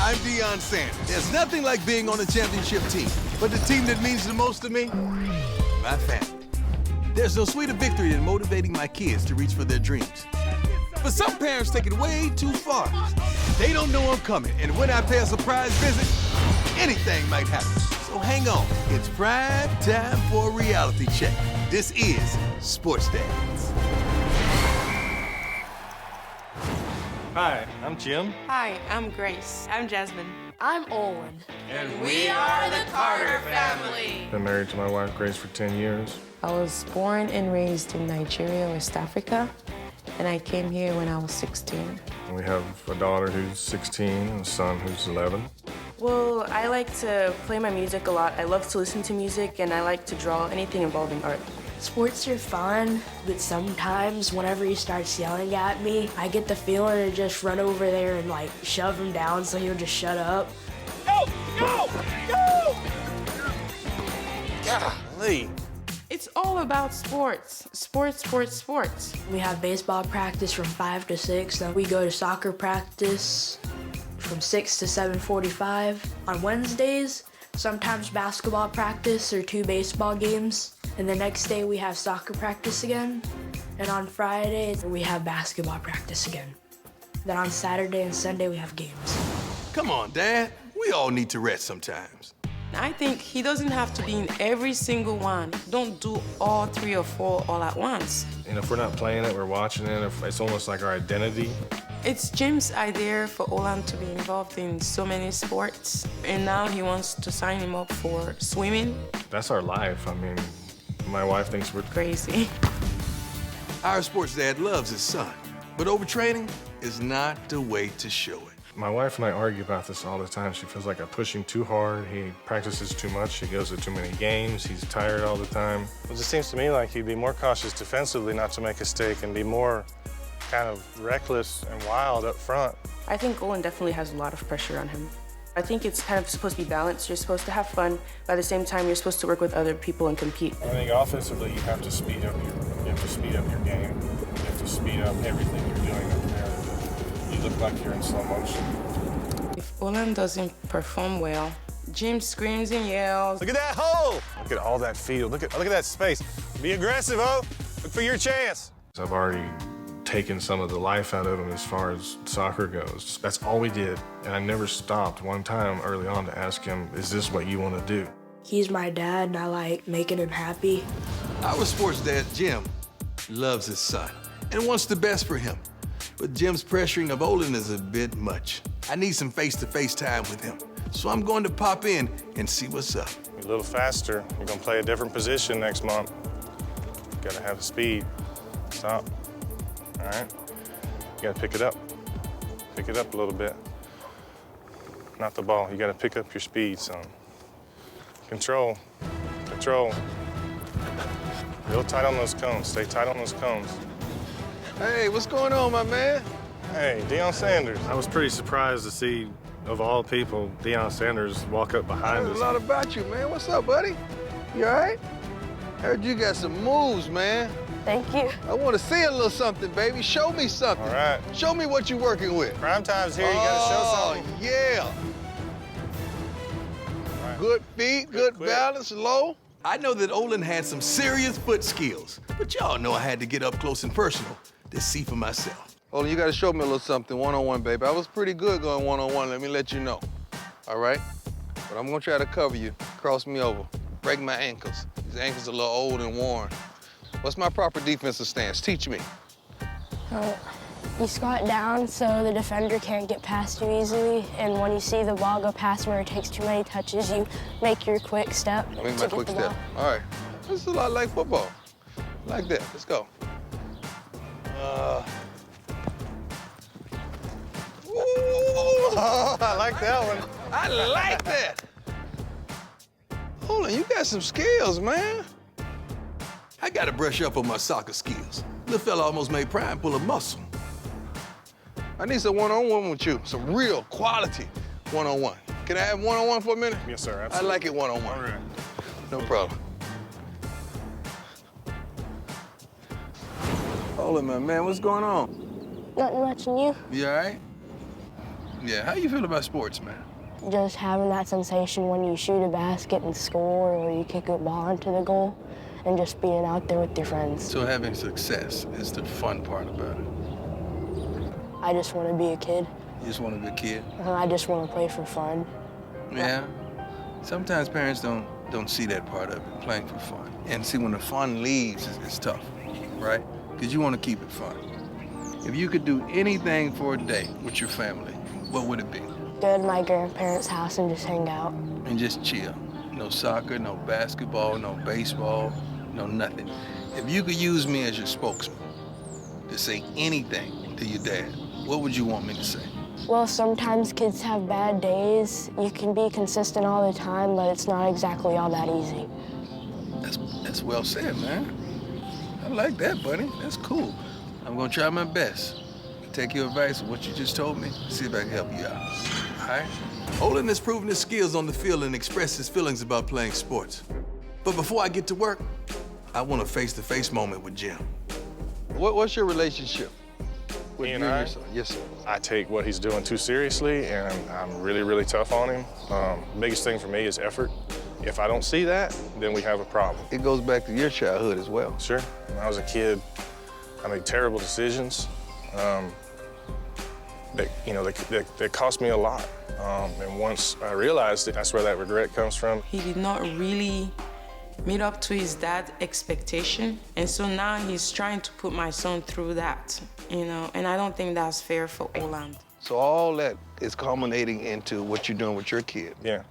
I'm Deion Sanders. There's nothing like being on a championship team, but the team that means the most to me, my family. There's no sweeter victory than motivating my kids to reach for their dreams. But some parents take it way too far. They don't know I'm coming, and when I pay a surprise visit, anything might happen. So hang on, it's prime time for a reality check. This is Sports Dads. Hi, I'm Jim. Hi, I'm Grace. I'm Jasmine. I'm Oland. And we are the Carter family. Been married to my wife, Grace, for 10 years. I was born and raised in Nigeria, West Africa, and I came here when I was 16. We have a daughter who's 16 and a son who's 11. Well, I like to play my music a lot. I love to listen to music, and I like to draw anything involving art. Sports are fun, but sometimes whenever he starts yelling at me, I get the feeling to just run over there and like shove him down so he'll just shut up. Go! Go! Go! Golly. It's all about sports. Sports, sports, sports. We have baseball practice from 5 to 6, then we go to soccer practice from 6 to 7:45. On Wednesdays, sometimes basketball practice or 2 baseball games. And the next day we have soccer practice again. And on Friday, we have basketball practice again. Then on Saturday and Sunday, we have games. Come on, Dad. We all need to rest sometimes. I think he doesn't have to be in every single one. Don't do all 3 or 4 all at once. And if we're not playing it, we're watching it. It's almost like our identity. It's Jim's idea for Oland to be involved in so many sports. And now he wants to sign him up for swimming. That's our life. I mean, my wife thinks we're Crazy. Our sports dad loves his son, but overtraining is not the way to show it. My wife and I argue about this all the time. She feels like I push him too hard. He practices too much. He goes to too many games. He's tired all the time. It just seems to me like he'd be more cautious defensively not to make a mistake and be more kind of reckless and wild up front. I think Oland definitely has a lot of pressure on him. I think it's kind of supposed to be balanced. You're supposed to have fun, but at the same time, you're supposed to work with other people and compete. I think offensively, you have to speed up your game. You have to speed up everything you're doing up there. You look like you're in slow motion. If Oland doesn't perform well, Jim screams and yells. Look at that hole! Look at all that field. Look at that space. Be aggressive, oh! Look for your chance. I've already taken some of the life out of him as far as soccer goes. That's all we did, and I never stopped one time early on to ask him, is this what you want to do? He's my dad, and I like making him happy. Our sports dad, Jim, loves his son and wants the best for him. But Jim's pressuring of Oland is a bit much. I need some face-to-face time with him, so I'm going to pop in and see what's up. A little faster. You're going to play a different position next month. Got to have the speed. Stop. All right? You got to pick it up. Pick it up a little bit. Not the ball. You got to pick up your speed, son. Control. Control. Real tight on those cones. Stay tight on those cones. Hey, what's going on, my man? Hey, Deion Sanders. I was pretty surprised to see, of all people, Deion Sanders walk up behind I heard us. a lot about you, man. What's up, buddy? You all right? Heard you got some moves, man. Thank you. I want to see a little something, baby. Show me something. All right. Show me what you're working with. Prime time's here. You got to show something. Oh, yeah. Right. Good feet, good quick. balance, low. I know that Oland had some serious foot skills, but y'all know I had to get up close and personal to see for myself. Oland, you got to show me a little something one-on-one, baby. I was pretty good going one-on-one, let me let you know. All right? But I'm going to try to cover you, cross me over, break my ankles. These ankles are a little old and worn. What's my proper defensive stance? Teach me. You squat down so the defender can't get past you easily, and when you see the ball go past where it takes too many touches, you make your quick step. I make my quick step. All right. This is a lot like football. Like that. Let's go. Ooh, I like that one. I like that. Hold on, you got some skills, man. I gotta brush up on my soccer skills. Little fella almost made Prime pull a muscle. I need some one-on-one with you, some real quality one-on-one. Can I have one-on-one for a minute? Yes, sir, absolutely. I like it one-on-one. All right. No problem. Hold on, man. What's going on? Nothing much in you. You all right? Yeah, how you feel about sports, man? Just having that sensation when you shoot a basket and score or you kick a ball into the goal and just being out there with your friends. So having success is the fun part about it. I just want to be a kid. You just want to be a kid? I just want to play for fun. Yeah. Sometimes parents don't see that part of it, playing for fun. And see, when the fun leaves, it's tough, right? Because you want to keep it fun. If you could do anything for a day with your family, what would it be? Go to my grandparents' house and just hang out. And just chill. No soccer, no basketball, no baseball, no nothing. If you could use me as your spokesman to say anything to your dad, what would you want me to say? Well, sometimes kids have bad days. You can be consistent all the time, but it's not exactly all that easy. That's well said, man. I like that, buddy. That's cool. I'm gonna try my best to take your advice of what you just told me, see if I can help you out. All right? Oland has proven his skills on the field and expressed his feelings about playing sports. But before I get to work, I want a face-to-face moment with Jim. What's your relationship with Me and you I? your son? Yes, sir. I take what he's doing too seriously, and I'm really, really tough on him. Biggest thing for me is effort. If I don't see that, then we have a problem. It goes back to your childhood as well. Sure. When I was a kid, I made terrible decisions. That cost me a lot. And once I realized it, that's where that regret comes from. He did not really meet up to his dad's expectation. And so now he's trying to put my son through that, and I don't think that's fair for Oland. So all that is culminating into what you're doing with your kid. Yeah.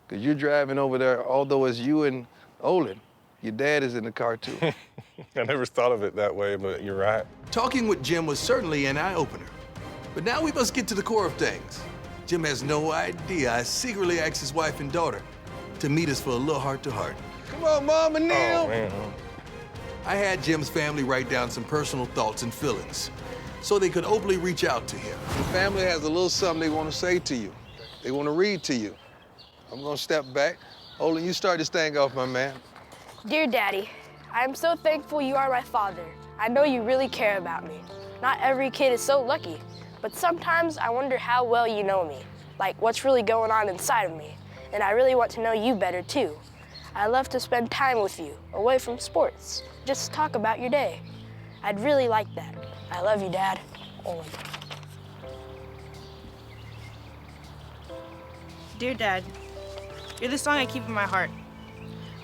Because you're driving over there, although it's you and Oland, your dad is in the car too. I never thought of it that way, but you're right. Talking with Jim was certainly an eye-opener. But now we must get to the core of things. Jim has no idea I secretly asked his wife and daughter to meet us for a little heart-to-heart. Come on, Mom and Neil. Oh, man. I had Jim's family write down some personal thoughts and feelings so they could openly reach out to him. The family has a little something they want to say to you. They want to read to you. I'm gonna step back. Oland, you start this thing off, my man. Dear Daddy, I am so thankful you are my father. I know you really care about me. Not every kid is so lucky, but sometimes I wonder how well you know me, like what's really going on inside of me. And I really want to know you better too. I love to spend time with you, away from sports. Just talk about your day. I'd really like that. I love you, Dad. Oland. Dear Dad, you're the song I keep in my heart,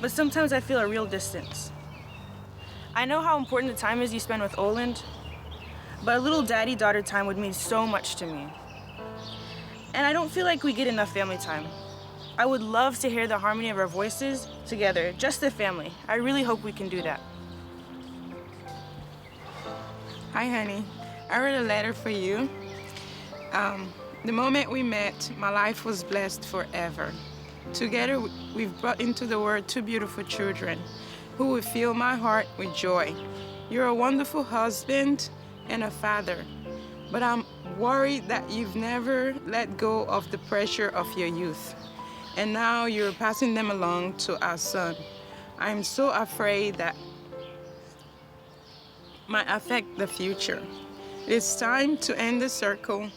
but sometimes I feel a real distance. I know how important the time is you spend with Oland, but a little daddy-daughter time would mean so much to me. And I don't feel like we get enough family time. I would love to hear the harmony of our voices together, just the family. I really hope we can do that. Hi, honey. I wrote a letter for you. The moment we met, my life was blessed forever. Together, we've brought into the world two beautiful children who will fill my heart with joy. You're a wonderful husband and a father, but I'm worried that you've never let go of the pressure of your youth, and now you're passing them along to our son. I'm so afraid that might affect the future. It's time to end the circle.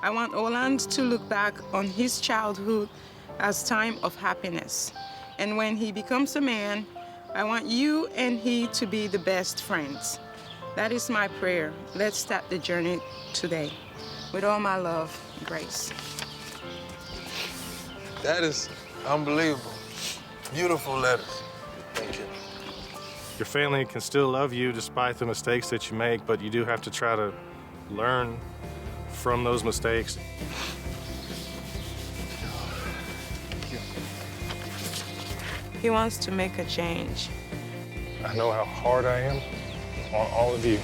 I want Oland to look back on his childhood as time of happiness. And when he becomes a man, I want you and he to be the best friends. That is my prayer. Let's start the journey today. With all my love, Grace. That is unbelievable. Beautiful letters. Thank you. Your family can still love you despite the mistakes that you make, but you do have to try to learn from those mistakes. He wants to make a change. I know how hard I am on all of you.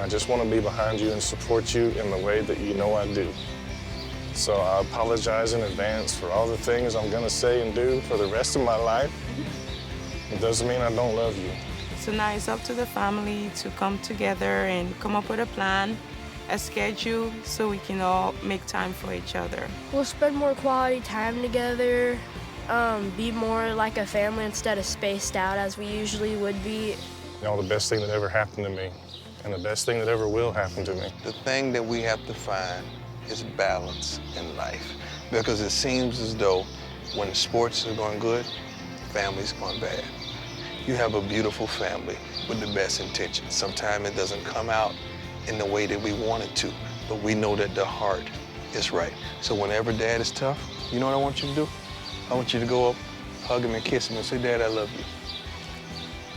I just want to be behind you and support you in the way that you know I do. So I apologize in advance for all the things I'm gonna say and do for the rest of my life. It doesn't mean I don't love you. So now it's up to the family to come together and come up with a plan, a schedule, so we can all make time for each other. We'll spend more quality time together, be more like a family instead of spaced out as we usually would be. You know, the best thing that ever happened to me, and the best thing that ever will happen to me. The thing that we have to find is balance in life. Because it seems as though when sports are going good, family's going bad. You have a beautiful family with the best intentions. Sometimes it doesn't come out in the way that we want it to, but we know that the heart is right. So whenever Dad is tough, you know what I want you to do? I want you to go up, hug him and kiss him and say, Dad, I love you.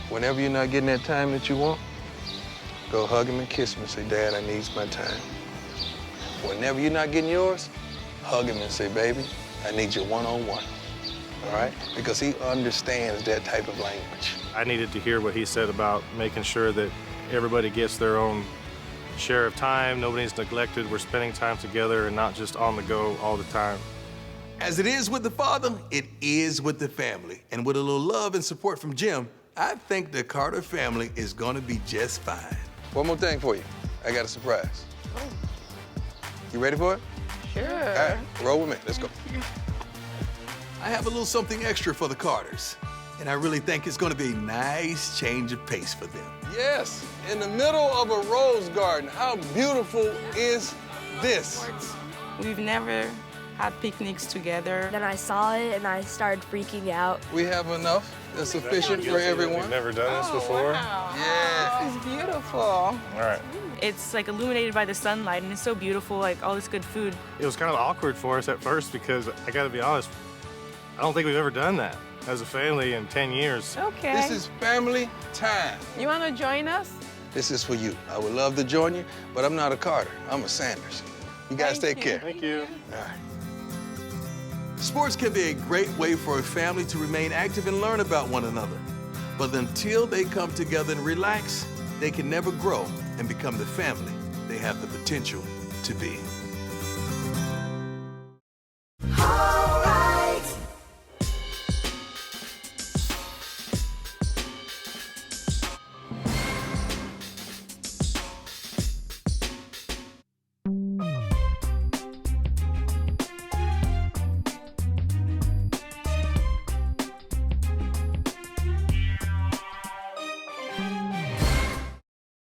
Whenever you're not getting that time that you want, go hug him and kiss him and say, Dad, I need my time. Whenever you're not getting yours, hug him and say, baby, I need you one-on-one, all right? Because he understands that type of language. I needed to hear what he said about making sure that everybody gets their own share of time, nobody's neglected, we're spending time together and not just on the go all the time. As it is with the father, it is with the family. And with a little love and support from Jim, I think the Carter family is gonna be just fine. One more thing for you. I got a surprise. You ready for it? Sure. All right, roll with me, let's go. I have a little something extra for the Carters, and I really think it's gonna be a nice change of pace for them. Yes, in the middle of a rose garden. How beautiful is this? We've never had picnics together. Then I saw it and I started freaking out. We have enough that's sufficient for everyone. You've never done this before? Wow. Yeah. This is beautiful. All right. It's like illuminated by the sunlight and it's so beautiful, like all this good food. It was kind of awkward for us at first because I gotta be honest, I don't think we've ever done that as a family in 10 years. Okay. This is family time. You want to join us? This is for you. I would love to join you, but I'm not a Carter. I'm a Sanders. You guys take care. Thank you. All right. Sports can be a great way for a family to remain active and learn about one another. But until they come together and relax, they can never grow and become the family they have the potential to be.